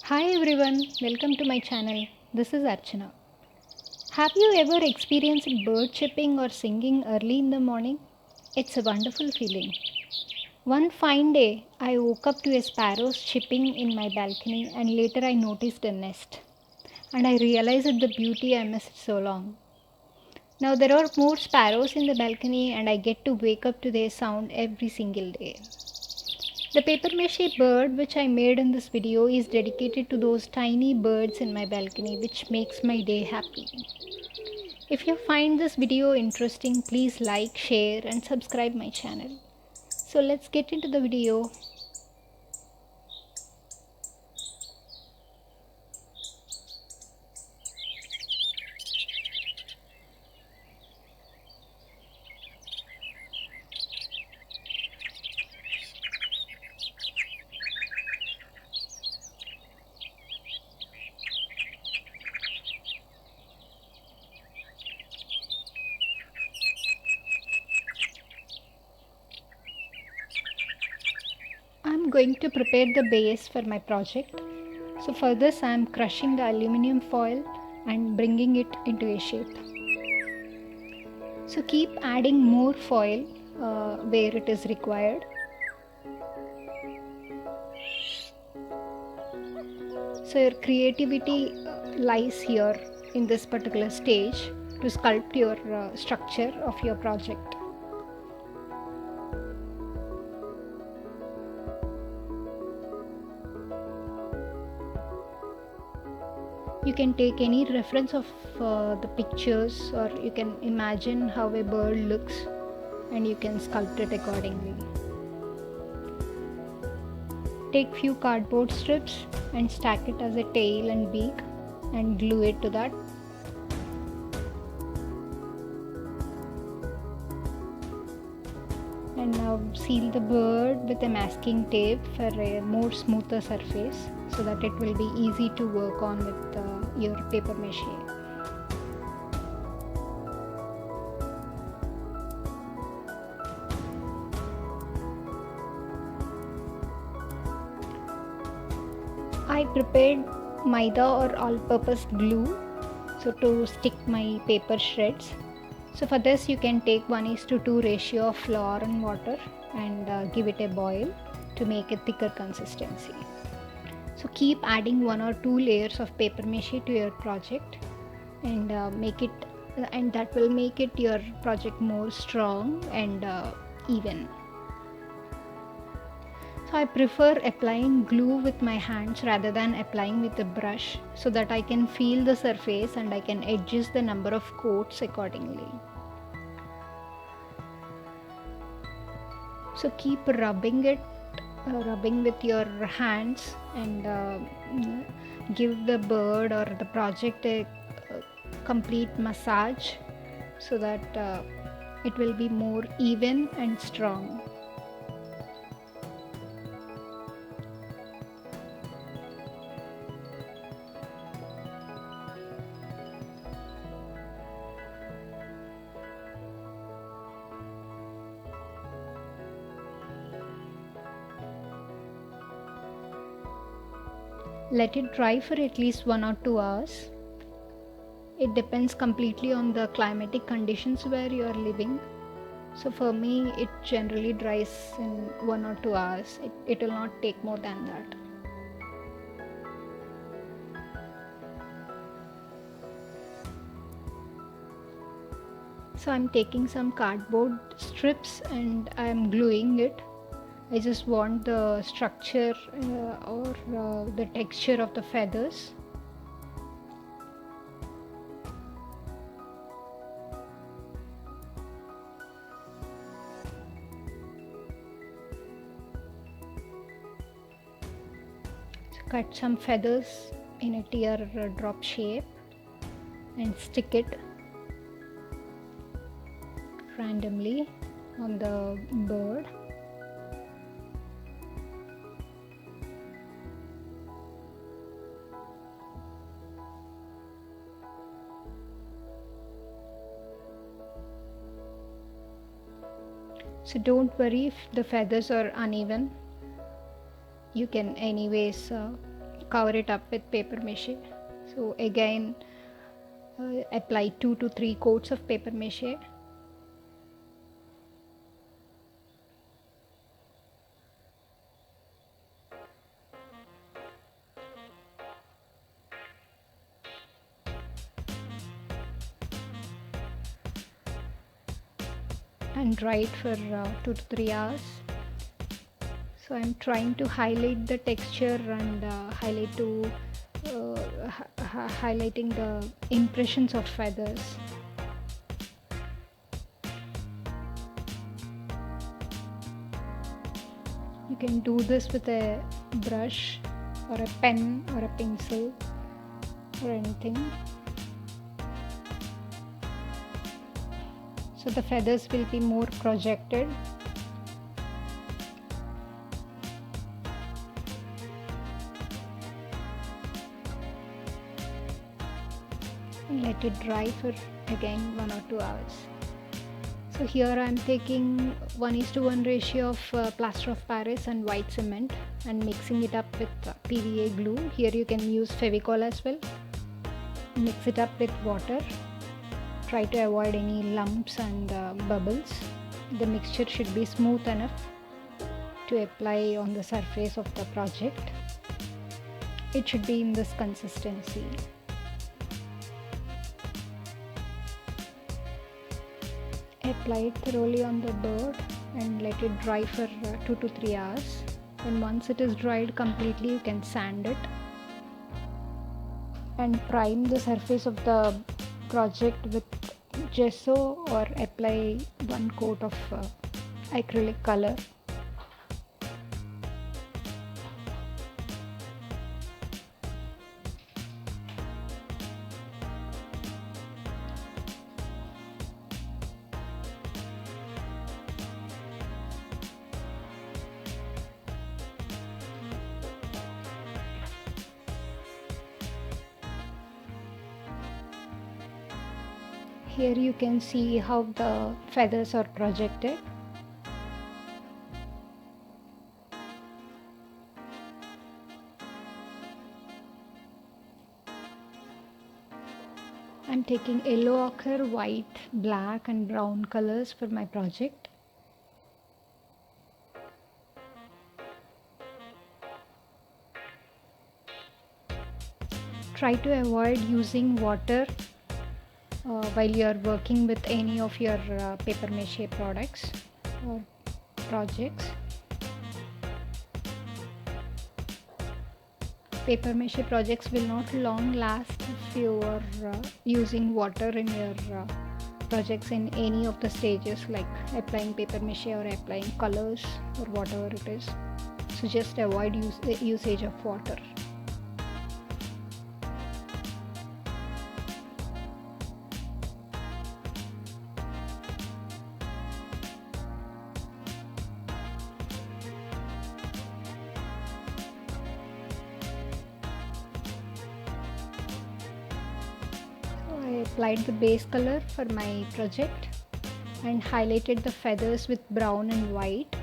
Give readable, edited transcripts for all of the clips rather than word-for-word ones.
Hi everyone, welcome to my channel. This is Archana. Have you ever experienced bird chirping or singing early in the morning? It's a wonderful feeling. One fine day, I woke up to a sparrow chirping in my balcony and later I noticed a nest. And I realized the beauty I missed so long. Now there are more sparrows in the balcony and I get to wake up to their sound every single day. The paper mache bird which I made in this video is dedicated to those tiny birds in my balcony which makes my day happy. If you find this video interesting, please like, share and subscribe my channel. So let's get into the video. I'm going to prepare the base for my project. So for this I am crushing the aluminium foil and bringing it into a shape. So keep adding more foil where it is required. So your creativity lies here in this particular stage to sculpt your structure of your project. You can take any reference of the pictures or you can imagine how a bird looks and you can sculpt it accordingly. Take few cardboard strips and stack it as a tail and beak and glue it to that. And now seal the bird with a masking tape for a more smoother surface so that it will be easy to work on with your paper mache. I prepared maida or all-purpose glue to stick my paper shreds. So for this you can take 1:2 ratio of flour and water and give it a boil to make a thicker consistency. So keep adding 1 or 2 layers of paper mache to your project and that will make it your project more strong and even. So I prefer applying glue with my hands rather than applying with a brush so that I can feel the surface and I can adjust the number of coats accordingly. So keep rubbing with your hands and give the bird or the project a complete massage so that it will be more even and strong. Let it dry for at least 1 or 2 hours. It depends completely on the climatic conditions where you are living. So for me, it generally dries in 1 or 2 hours. It will not take more than that. So I'm taking some cardboard strips and I'm gluing it. I just want the structure or the texture of the feathers. So cut some feathers in a teardrop shape and stick it randomly on the bird. So don't worry if the feathers are uneven. You can anyways cover it up with paper mache. So again, apply 2 to 3 coats of paper mache. And dry it for 2 to 3 hours. So I'm trying to highlight the texture and highlighting the impressions of feathers. You can do this with a brush or a pen or a pencil or anything. So the feathers will be more projected. And let it dry for again 1 or 2 hours. So here I am taking 1:1 ratio of plaster of Paris and white cement and mixing it up with PVA glue. Here you can use Fevicol as well. Mix it up with water. Try to avoid any lumps and bubbles. The mixture should be smooth enough to apply on the surface of the project. It should be in this consistency. Apply it thoroughly on the bird and let it dry for 2 to 3 hours. And once it is dried completely, you can sand it and prime the surface of the project with gesso or apply 1 coat of acrylic color. Here you can see how the feathers are projected. I'm taking yellow ochre, white, black and brown colors for my project. Try to avoid using water while you are working with any of your paper mache products or projects. Paper mache projects will not long last if you are using water in your projects in any of the stages, like applying paper mache or applying colors or whatever it is. So just avoid usage of water. I applied the base color for my project and highlighted the feathers with brown and white.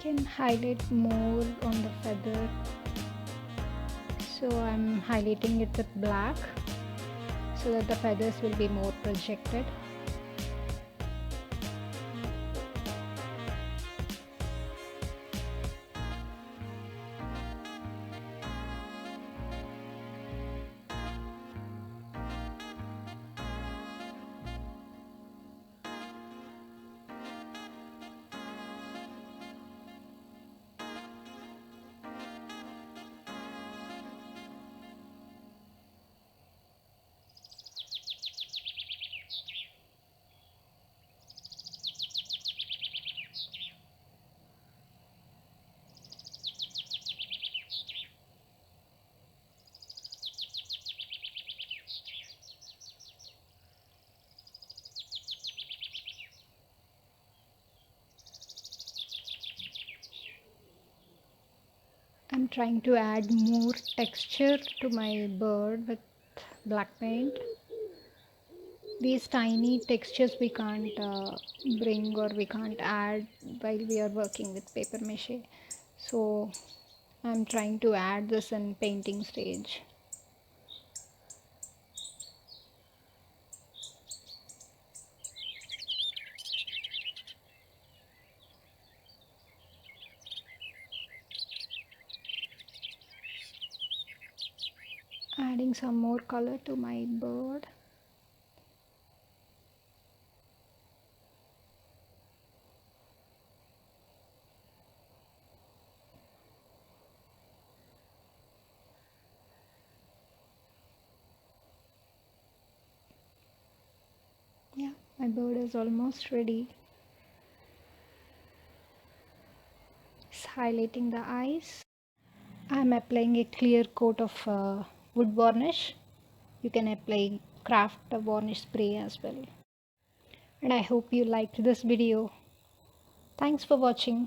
Can highlight more on the feather, so I'm highlighting it with black so that the feathers will be more projected. I'm trying to add more texture to my bird with black paint. These tiny textures we can't bring or we can't add while we are working with paper mache. So I'm trying to add this in painting stage. Adding some more color to my bird. Yeah, my bird is almost ready. It's highlighting the eyes. I'm applying a clear coat of wood varnish. You can apply craft varnish spray as well. And I hope you liked this video. Thanks for watching.